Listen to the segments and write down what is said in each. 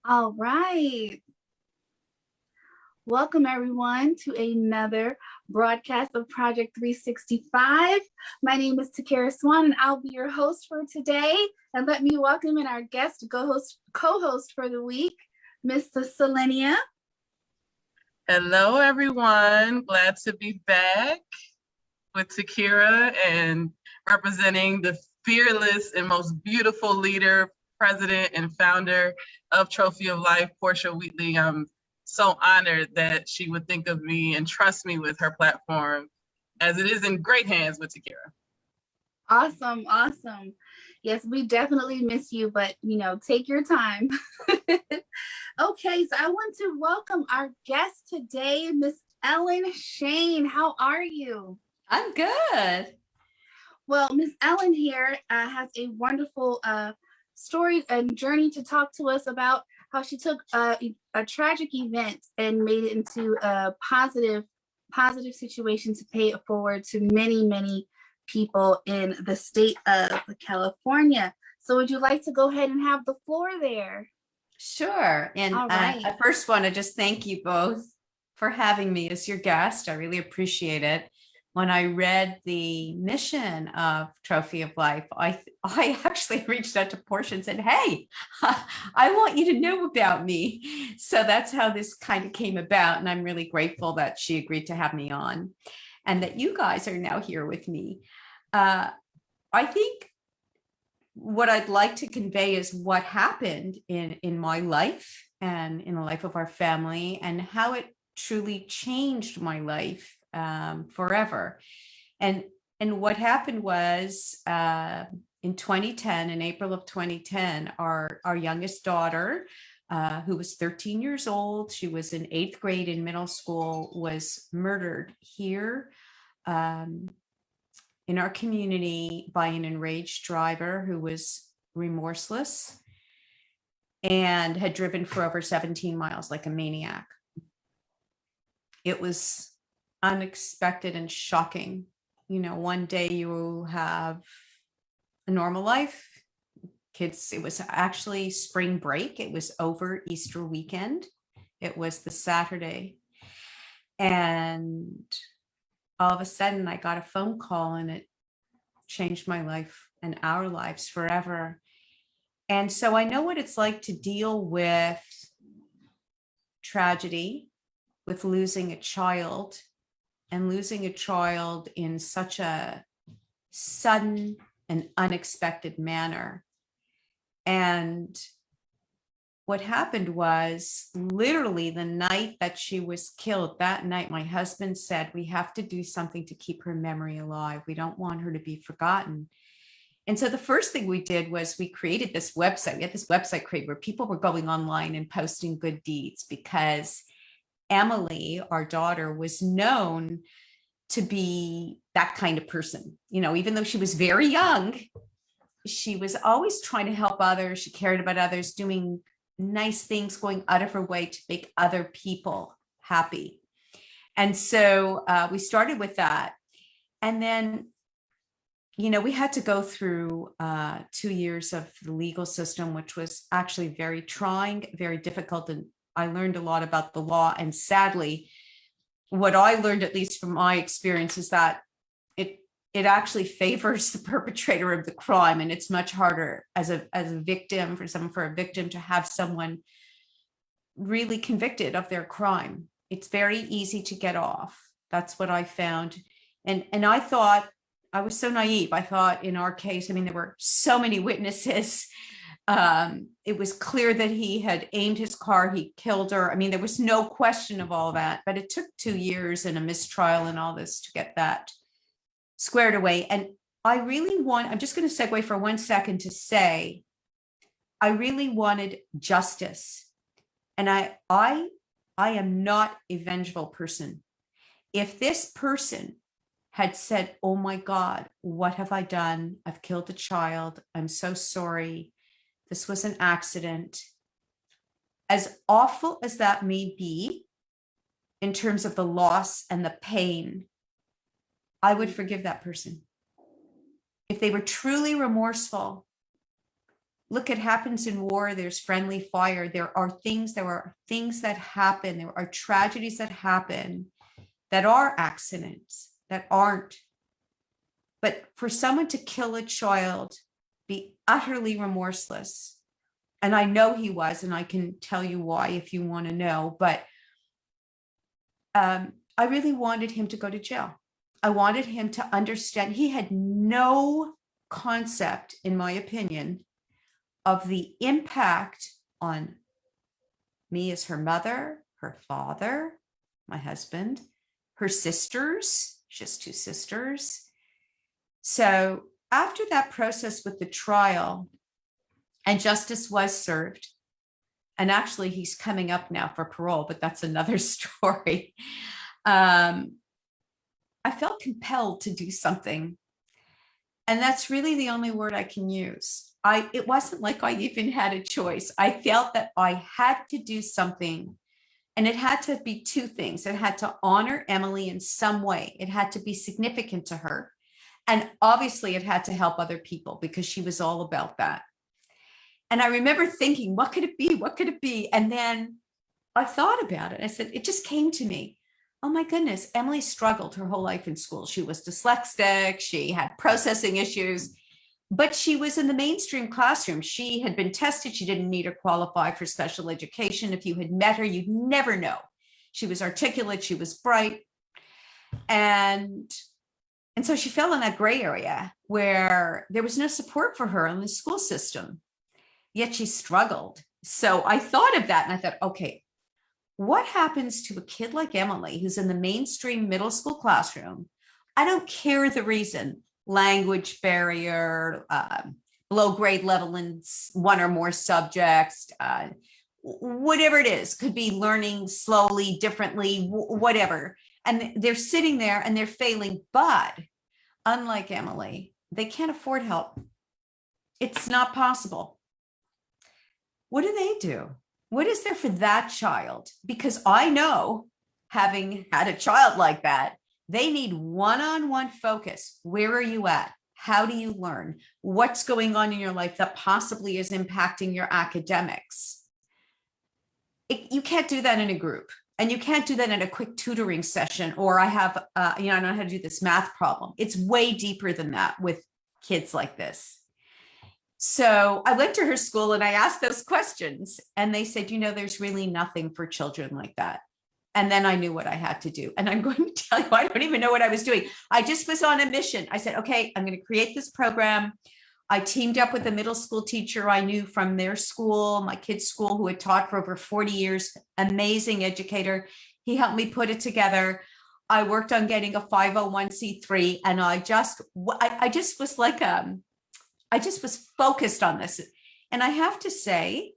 All right. Welcome, everyone, to another broadcast of Project 365. My name is Takara Swan, and I'll be your host for today. And let me welcome in our guest co-host for the week, Mr. Selenia. Hello, everyone. Glad to be back with Takira and representing the fearless and most beautiful leader, president, and founder of Trophy of Life, Portia Wheatley. I'm so honored that she would think of me and trust me with her platform, as it is in great hands with Takira. Awesome. Yes, we definitely miss you, but take your time. Okay, so I want to welcome our guest today, Miss Ellen Shane. How are you? I'm good. Well, Miss Ellen here has a wonderful story and journey to talk to us about how she took a tragic event and made it into a positive situation to pay it forward to many people in the state of California. So would you like to go ahead and have the floor there? Sure. And right. I first want to just thank you both for having me as your guest. I really appreciate it. When I read the mission of Trophy of Life, I actually reached out to Portia and said, hey, I want you to know about me. So that's how this kind of came about. And I'm really grateful that she agreed to have me on and that you guys are now here with me. I think what I'd like to convey is what happened in my life and in the life of our family and how it truly changed my life forever. And what happened was in 2010, in April of 2010, our youngest daughter, who was 13 years old, she was in 8th grade in middle school, was murdered here in our community by an enraged driver who was remorseless and had driven for over 17 miles like a maniac. It was unexpected and shocking. One day you have a normal life. Kids, it was actually spring break. It was over Easter weekend. It was the Saturday. And all of a sudden I got a phone call and it changed my life and our lives forever. And so I know what it's like to deal with tragedy, with losing a child, and losing a child in such a sudden and unexpected manner. And what happened was literally the night that she was killed, that night, my husband said, we have to do something to keep her memory alive. We don't want her to be forgotten. And so the first thing we did was we created this website. We had this website created where people were going online and posting good deeds because Emily, our daughter, was known to be that kind of person. Even though she was very young, she was always trying to help others. She cared about others, doing nice things, going out of her way to make other people happy. And so we started with that. And then, we had to go through 2 years of the legal system, which was actually very trying, very difficult. And I learned a lot about the law. And sadly, what I learned, at least from my experience, is that it actually favors the perpetrator of the crime. And it's much harder as a victim, for a victim to have someone really convicted of their crime. It's very easy to get off. That's what I found. And I thought, I was so naive. I thought in our case, there were so many witnesses. It was clear that he had aimed his car, he killed her. There was no question of all that, but it took 2 years and a mistrial and all this to get that squared away. And I'm just going to segue for 1 second to say, I really wanted justice. And I am not a vengeful person. If this person had said, oh my God, what have I done? I've killed a child. I'm so sorry. This was an accident. As awful as that may be, in terms of the loss and the pain, I would forgive that person. If they were truly remorseful, look, it happens in war. There's friendly fire. There are things that happen. There are tragedies that happen that are accidents, that aren't. But for someone to kill a child, be utterly remorseless, and I know he was, and I can tell you why if you want to know, but I really wanted him to go to jail. I wanted him to understand. He had no concept, in my opinion, of the impact on me as her mother, her father, my husband, her sisters, just 2 sisters. So after that process with the trial, and justice was served, and actually he's coming up now for parole, but that's another story. I felt compelled to do something. And that's really the only word I can use. It wasn't like I even had a choice. I felt that I had to do something, and it had to be 2 things. It had to honor Emily in some way. It had to be significant to her. And obviously it had to help other people, because she was all about that. And I remember thinking, what could it be? What could it be? And then I thought about it. I said, it just came to me. Oh my goodness, Emily struggled her whole life in school. She was dyslexic. She had processing issues, but she was in the mainstream classroom. She had been tested. She didn't need or qualify for special education. If you had met her, you'd never know. She was articulate. She was bright. And so she fell in that gray area where there was no support for her in the school system, yet she struggled. So I thought of that, and I thought, okay, what happens to a kid like Emily who's in the mainstream middle school classroom? I don't care the reason, language barrier, below grade level in 1 or more subjects, whatever it is, could be learning slowly, differently, whatever. And they're sitting there and they're failing, but unlike Emily, they can't afford help. It's not possible. What do they do? What is there for that child? Because I know, having had a child like that, they need one-on-one focus. Where are you at? How do you learn? What's going on in your life that possibly is impacting your academics? You can't do that in a group. And you can't do that in a quick tutoring session, or I have, I know how to do this math problem. It's way deeper than that with kids like this. So I went to her school and I asked those questions, and they said, there's really nothing for children like that. And then I knew what I had to do. And I'm going to tell you, I don't even know what I was doing. I just was on a mission. I said, okay, I'm going to create this program. I teamed up with a middle school teacher I knew from their school, my kid's school, who had taught for over 40 years, amazing educator. He helped me put it together. I worked on getting a 501c3, and I just was like, I just was focused on this. And I have to say,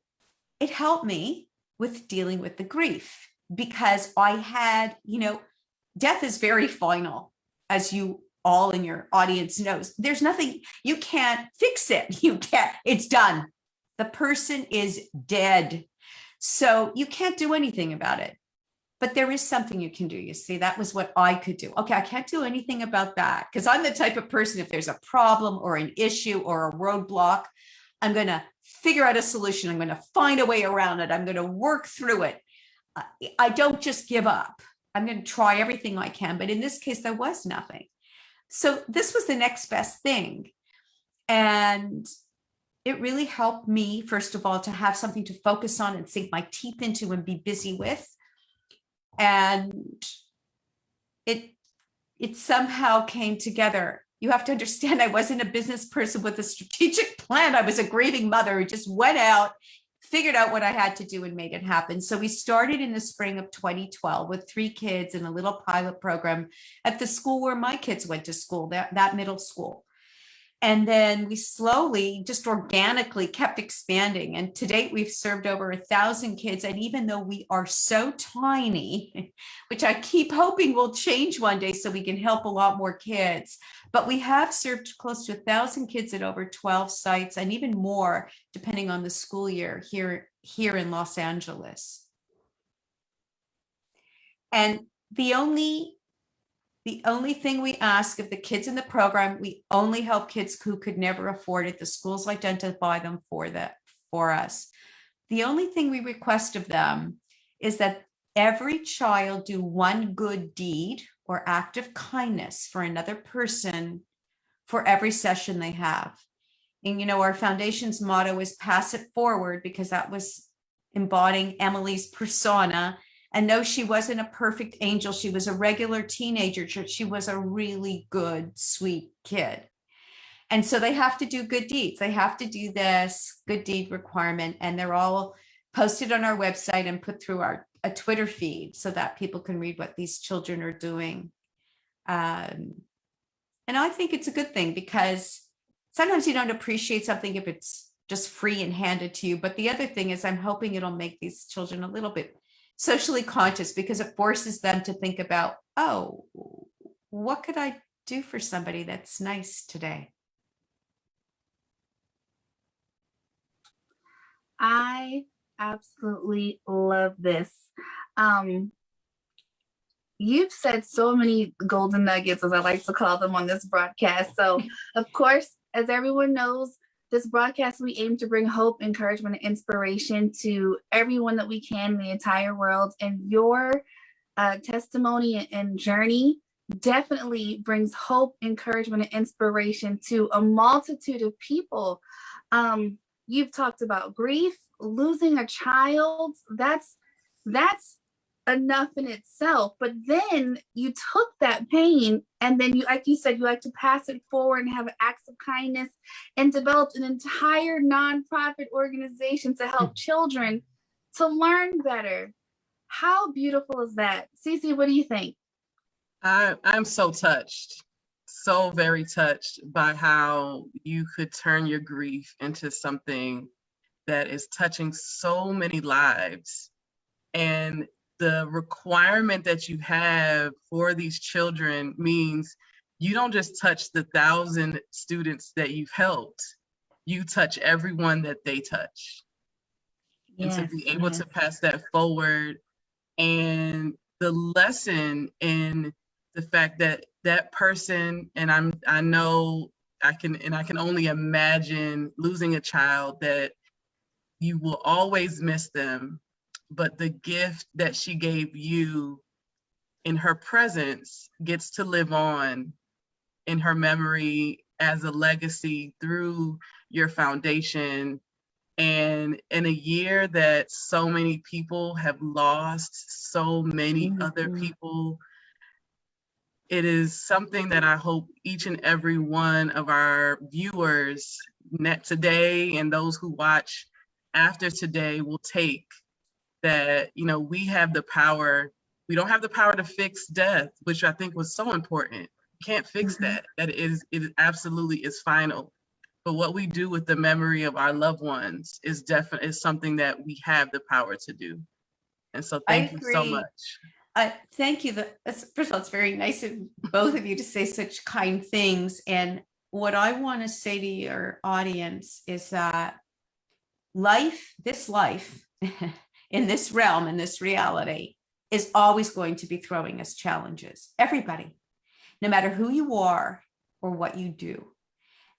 it helped me with dealing with the grief, because I had, death is very final, as you all in your audience knows. There's nothing, you can't fix it. It's done. The person is dead. So you can't do anything about it. But there is something you can do. You see, that was what I could do. Okay, I can't do anything about that, because I'm the type of person, if there's a problem or an issue or a roadblock, I'm going to figure out a solution. I'm going to find a way around it. I'm going to work through it. I don't just give up. I'm going to try everything I can. But in this case, there was nothing. So this was the next best thing. And it really helped me, first of all, to have something to focus on and sink my teeth into and be busy with. And it somehow came together. You have to understand, I wasn't a business person with a strategic plan. I was a grieving mother who just went out, figured out what I had to do, and made it happen. So we started in the spring of 2012 with 3 kids in a little pilot program at the school where my kids went to school, that middle school. And then we slowly, just organically, kept expanding. And to date, we've served over 1,000 kids. And even though we are so tiny, which I keep hoping will change one day so we can help a lot more kids, but we have served close to 1,000 kids at over 12 sites, and even more, depending on the school year here in Los Angeles. And the only The only thing we ask of the kids in the program, we only help kids who could never afford it. The schools identify them for us. The only thing we request of them is that every child do one good deed or act of kindness for another person for every session they have. And, you know, our foundation's motto is pass it forward, because that was embodying Emily's persona. And no, she wasn't a perfect angel. She was a regular teenager. She was a really good, sweet kid. And so they have to do good deeds. They have to do this good deed requirement. And they're all posted on our website and put through a Twitter feed so that people can read what these children are doing. And I think it's a good thing, because sometimes you don't appreciate something if it's just free and handed to you. But the other thing is, I'm hoping it'll make these children a little bit socially conscious, because it forces them to think about, oh, what could I do for somebody that's nice today? I absolutely love this. You've said so many golden nuggets, as I like to call them, on this broadcast. So, of course, as everyone knows, this broadcast, we aim to bring hope, encouragement, and inspiration to everyone that we can in the entire world. And your testimony and journey definitely brings hope, encouragement, and inspiration to a multitude of people. You've talked about grief, losing a child. That's enough in itself. But then you took that pain, and then you, like you said, you like to pass it forward and have acts of kindness, and developed an entire nonprofit organization to help children to learn better. How beautiful is that? Cece, what do you think? I'm so touched, so very touched by how you could turn your grief into something that is touching so many lives. And the requirement that you have for these children means you don't just touch the 1,000 students that you've helped, you touch everyone that they touch. Yes, and to be able to pass that forward, and the lesson in the fact that that person, and I know I can only imagine losing a child, that you will always miss them, but the gift that she gave you in her presence gets to live on in her memory as a legacy through your foundation. And in a year that so many people have lost so many other people, it is something that I hope each and every one of our viewers today, and those who watch after today, will take. That, you know, we have the power. We don't have the power to fix death, which I think was so important. You can't fix that. It absolutely is final. But what we do with the memory of our loved ones is definitely something that we have the power to do. And so thank you so much. Thank you. First of all, it's very nice of both of you to say such kind things. And what I want to say to your audience is that this life in this realm, in this reality, is always going to be throwing us challenges. Everybody, no matter who you are or what you do.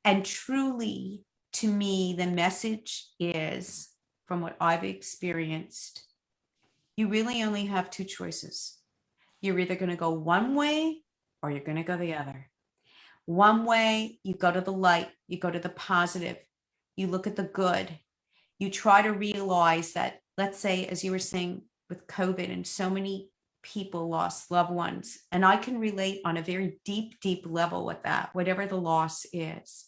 And truly, to me, the message is, from what I've experienced, you really only have two choices. You're either going to go one way or you're going to go the other. One way, you go to the light, you go to the positive, you look at the good, you try to realize that, let's say, as you were saying with COVID, and so many people lost loved ones, and I can relate on a very deep, deep level with that, whatever the loss is.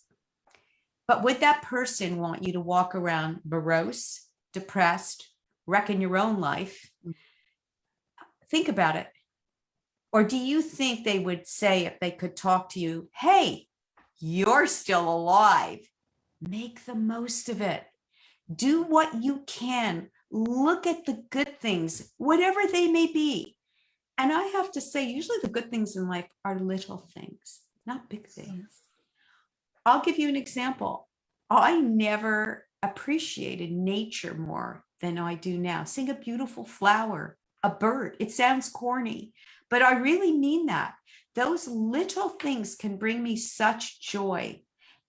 But would that person want you to walk around morose, depressed, wrecking your own life? Think about it. Or do you think they would say, if they could talk to you, hey, you're still alive. Make the most of it. Do what you can. Look at the good things, whatever they may be. And I have to say, usually the good things in life are little things, not big things. I'll give you an example. I never appreciated nature more than I do now. Seeing a beautiful flower, a bird. It sounds corny, but I really mean that. those little things can bring me such joy.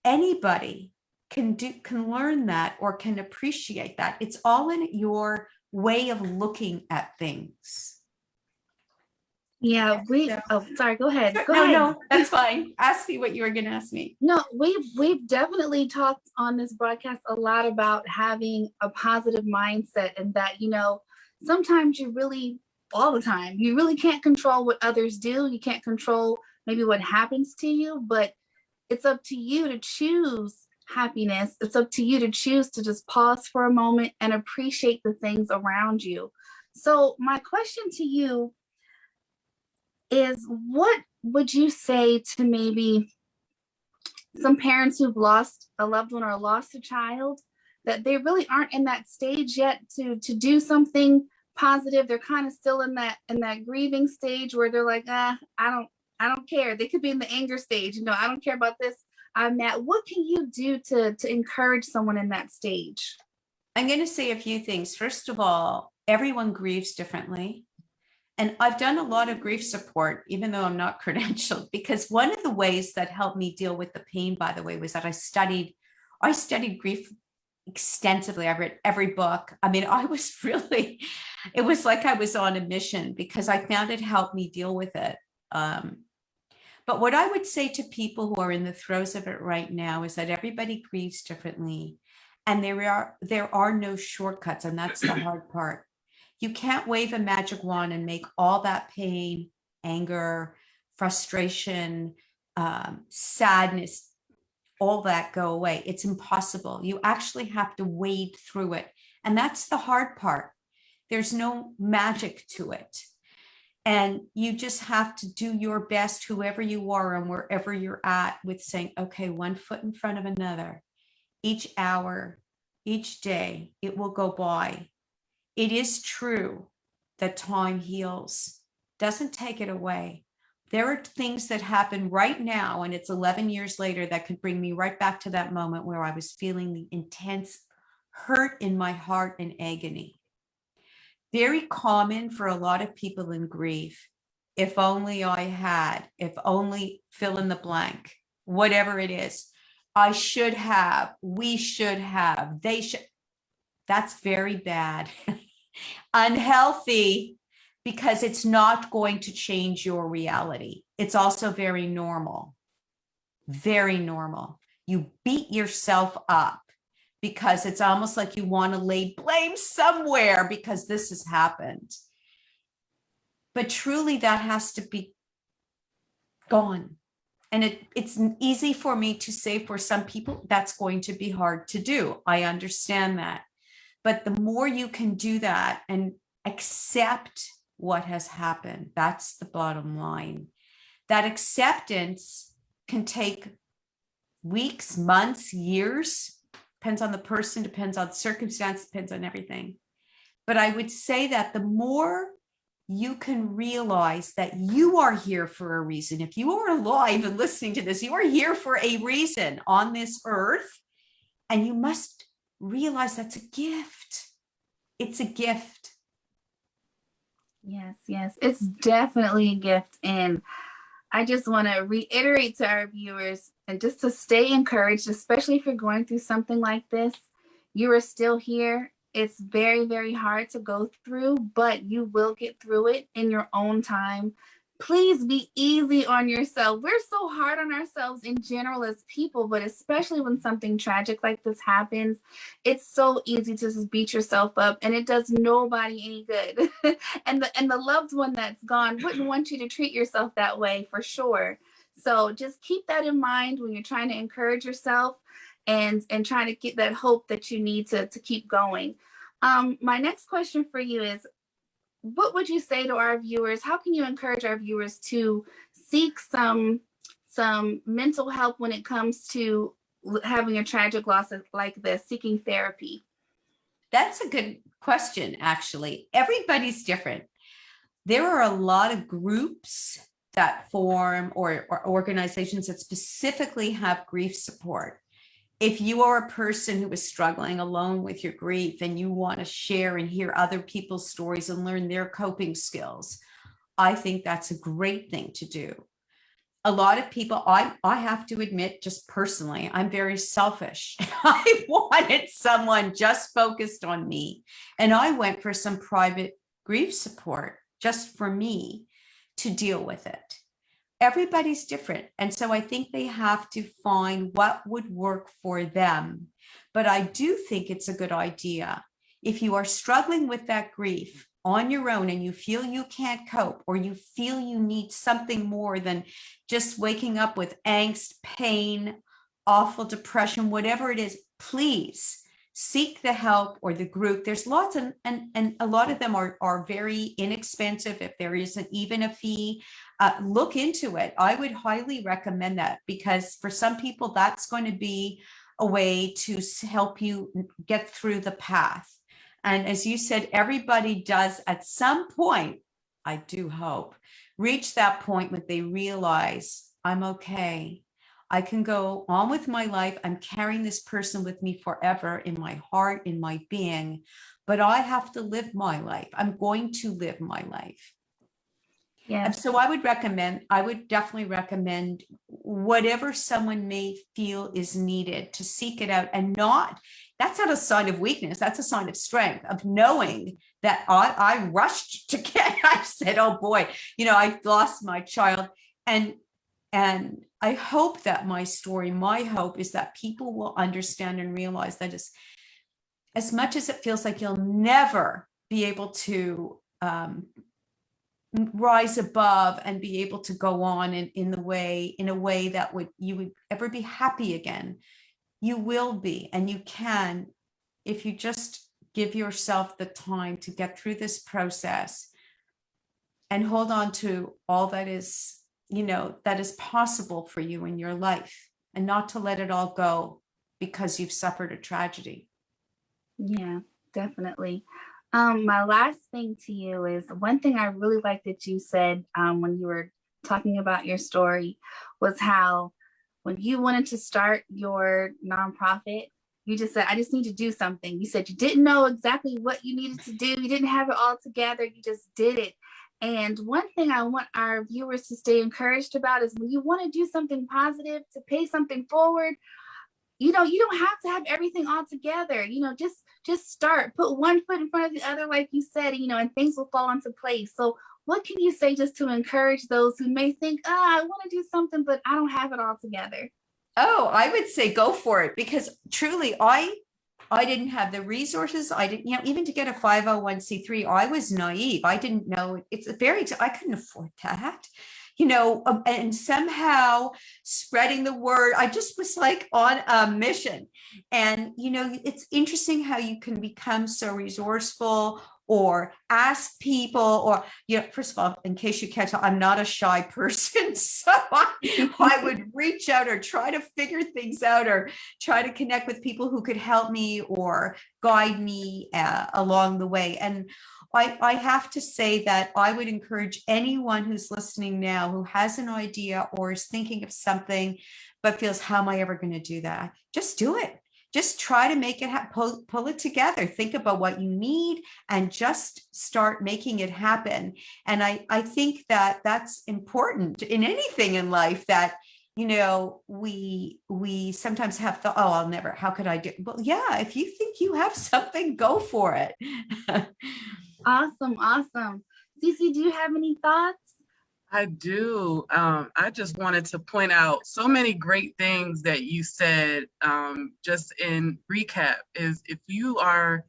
Anybody can learn that or can appreciate that. It's all in your way of looking at things. Yeah, sorry, go ahead. No, that's fine. Ask me what you were going to ask me. No, we've definitely talked on this broadcast a lot about having a positive mindset, and that, sometimes all the time, you really can't control what others do. You can't control maybe what happens to you, but it's up to you to choose happiness. It's up to you to choose to just pause for a moment and appreciate the things around you. So my question to you is, what would you say to maybe some parents who've lost a loved one or lost a child, that they really aren't in that stage yet to do something positive? They're kind of still in that grieving stage where they're like, I don't care. They could be in the anger stage. I don't care about this. I'm mad. What can you do to encourage someone in that stage? I'm going to say a few things. First of all, everyone grieves differently. And I've done a lot of grief support, even though I'm not credentialed, because one of the ways that helped me deal with the pain, by the way, was that I studied grief extensively. I read every book. I mean, it was like I was on a mission, because I found it helped me deal with it. But what I would say to people who are in the throes of it right now is that everybody grieves differently, and there are no shortcuts. And that's the hard part. You can't wave a magic wand and make all that pain, anger, frustration, sadness, all that go away. It's impossible. You actually have to wade through it. And that's the hard part. There's no magic to it. And you just have to do your best, whoever you are and wherever you're at, with saying, okay, one foot in front of another. Each hour, each day, it will go by. It is true that time heals, doesn't take it away. There are things that happen right now, and it's 11 years later, that could bring me right back to that moment where I was feeling the intense hurt in my heart and agony. Very common for a lot of people in grief. If only I had, if only fill in the blank, whatever it is. I should have, we should have, they should. That's very bad. Unhealthy, because it's not going to change your reality. It's also very normal. Very normal. You beat yourself up because it's almost like you want to lay blame somewhere because this has happened. But truly, that has to be gone. And it's easy for me to say, for some people, that's going to be hard to do. I understand that. But the more you can do that and accept what has happened, that's the bottom line. That acceptance can take weeks, months, years, depends on the person, depends on circumstance, depends on everything. But I would say that the more you can realize that you are here for a reason. If you are alive and listening to this, you are here for a reason on this earth, and you must realize that's a gift. It's a gift. Yes, it's definitely a gift. And I just want to reiterate to our viewers, and just to stay encouraged, especially if you're going through something like this. You are still here. It's very, very hard to go through, but you will get through it in your own time. Please be easy on yourself. We're so hard on ourselves in general as people, but especially when something tragic like this happens, it's so easy to just beat yourself up, and it does nobody any good. and the loved one that's gone wouldn't want you to treat yourself that way, for sure. So just keep that in mind when you're trying to encourage yourself and trying to get that hope that you need to keep going. My next question for you is, what would you say to our viewers? How can you encourage our viewers to seek some mental help when it comes to having a tragic loss like this, seeking therapy? That's a good question, actually. Everybody's different. There are a lot of groups that form or organizations that specifically have grief support. If you are a person who is struggling alone with your grief and you want to share and hear other people's stories and learn their coping skills, I think that's a great thing to do. a lot of people, I have to admit, just personally, I'm very selfish. I wanted someone just focused on me. And I went for some private grief support just for me to deal with it. Everybody's different. And so I think they have to find what would work for them. But I do think it's a good idea. If you are struggling with that grief on your own and you feel you can't cope, or you feel you need something more than just waking up with angst, pain, awful depression, whatever it is, please seek the help or the group. There's lots, and a lot of them are very inexpensive. If there isn't even a fee, look into it. I would highly recommend that, because for some people, that's going to be a way to help you get through the path. And as you said, everybody does at some point, I do hope, reach that point when they realize, I'm okay. I can go on with my life. I'm carrying this person with me forever in my heart, in my being, but I have to live my life. I'm going to live my life. Yeah. And so I would definitely recommend whatever someone may feel is needed to seek it out, and that's not a sign of weakness. That's a sign of strength, of knowing that I rushed to get, I said, oh boy, I lost my child. And I hope that my hope is that people will understand and realize that as much as it feels like you'll never be able to rise above and be able to go on in a way that you would ever be happy again, you will be, and you can, if you just give yourself the time to get through this process and hold on to all that is possible for you in your life, and not to let it all go because you've suffered a tragedy. Yeah, definitely. My last thing to you is, one thing I really like that you said when you were talking about your story was how when you wanted to start your nonprofit, you just said, I just need to do something. You said you didn't know exactly what you needed to do. You didn't have it all together. You just did it. And one thing I want our viewers to stay encouraged about is, when you want to do something positive, to pay something forward, you don't have to have everything all together. Just start, put one foot in front of the other, like you said, and things will fall into place. So what can you say just to encourage those who may think, I want to do something, but I don't have it all together? Oh, I would say go for it, because truly I didn't have the resources. I didn't, even to get a 501c3, I was naive. I didn't know I couldn't afford that, and somehow spreading the word, I just was like on a mission. And, it's interesting how you can become so resourceful, or ask people, or, first of all, in case you catch, I'm not a shy person. So I would reach out or try to figure things out, or try to connect with people who could help me or guide me along the way. And I have to say that I would encourage anyone who's listening now, who has an idea or is thinking of something, but feels, how am I ever going to do that? Just do it. Just try to make it pull it together. Think about what you need and just start making it happen. And I think that that's important in anything in life, that, we sometimes have thought, oh, I'll never, how could I do? Well, yeah, if you think you have something, go for it. Awesome. Cece, do you have any thoughts? I do. I just wanted to point out so many great things that you said. Just in recap, is if you are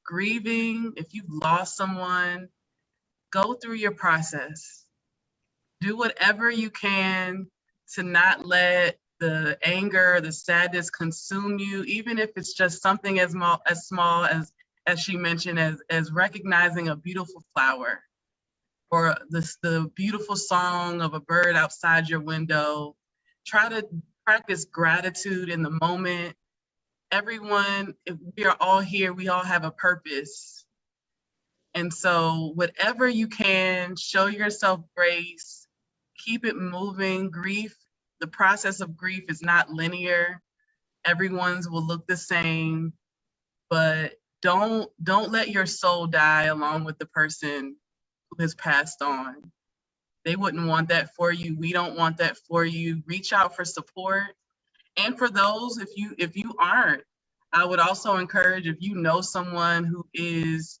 grieving, if you've lost someone, go through your process. Do whatever you can to not let the anger, the sadness consume you, even if it's just something as small as she mentioned, as recognizing a beautiful flower, or the beautiful song of a bird outside your window. Try to practice gratitude in the moment. Everyone, if we are all here, we all have a purpose. And so whatever you can, show yourself grace, keep it moving. The process of grief is not linear. Everyone's will look the same, but don't let your soul die along with the person who has passed on. They wouldn't want that for you. We don't want that for you. Reach out for support. And for those, if you aren't, I would also encourage, if you know someone who is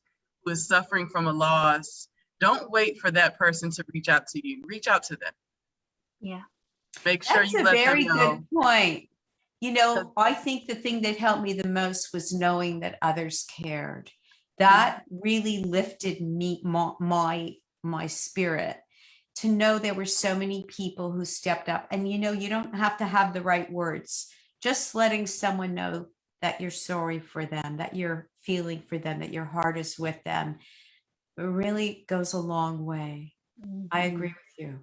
suffering from a loss, don't wait for that person to reach out to you. Reach out to them. Yeah. Make sure That's you a let very them know. good point. You know, I think the thing that helped me the most was knowing that others cared. That really lifted me, my spirit, to know there were so many people who stepped up. And you know, you don't have to have the right words. Just letting someone know that you're sorry for them, that you're feeling for them, that your heart is with them, it really goes a long way. I agree with you.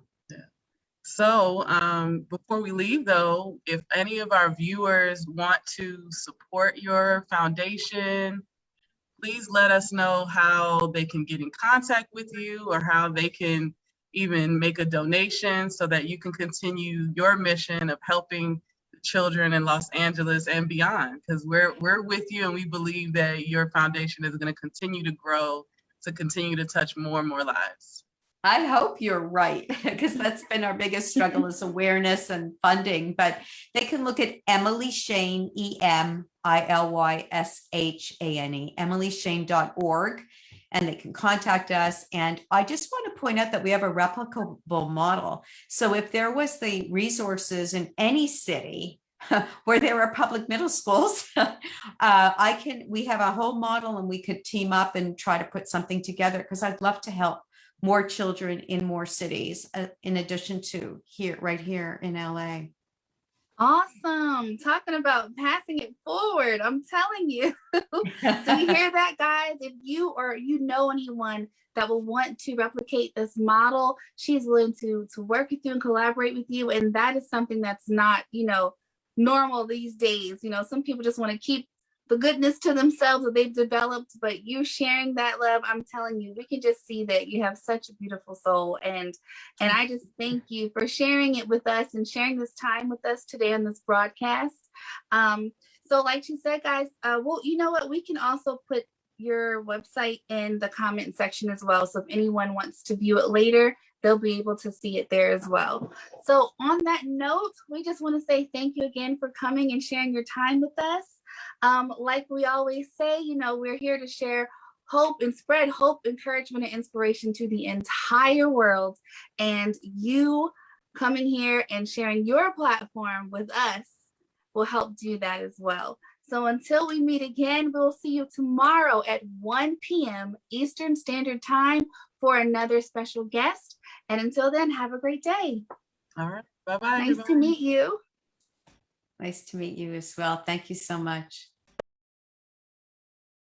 So before we leave though, if any of our viewers want to support your foundation, please let us know how they can get in contact with you, or how they can even make a donation so that you can continue your mission of helping children in Los Angeles and beyond, because we're with you, and we believe that your foundation is going to continue to grow, to continue to touch more and more lives. I hope you're right, because that's been our biggest struggle is awareness and funding. But they can look at Emily Shane, EMILYSHANE, EmilyShane.org, and they can contact us. And I just want to point out that we have a replicable model. So if there was the resources in any city where there are public middle schools, we have a whole model, and we could team up and try to put something together, because I'd love to help more children in more cities, in addition to right here in LA. Awesome. Talking about passing it forward. I'm telling you. So you hear that, guys? If you or you know anyone that will want to replicate this model, she's willing to work with you and collaborate with you. And that is something that's not, normal these days. Some people just want to keep the goodness to themselves that they've developed, but you sharing that love, I'm telling you, we can just see that you have such a beautiful soul. And I just thank you for sharing it with us and sharing this time with us today on this broadcast. So like she said, guys, well, you know what? We can also put your website in the comment section as well. So if anyone wants to view it later, they'll be able to see it there as well. So on that note, we just want to say thank you again for coming and sharing your time with us. Like we always say, we're here to share hope and spread hope, encouragement, and inspiration to the entire world. And you coming here and sharing your platform with us will help do that as well. So until we meet again, we'll see you tomorrow at 1 p.m. Eastern Standard Time for another special guest. And until then, have a great day. All right. Bye-bye. Nice to meet you. Nice to meet you as well. Thank you so much.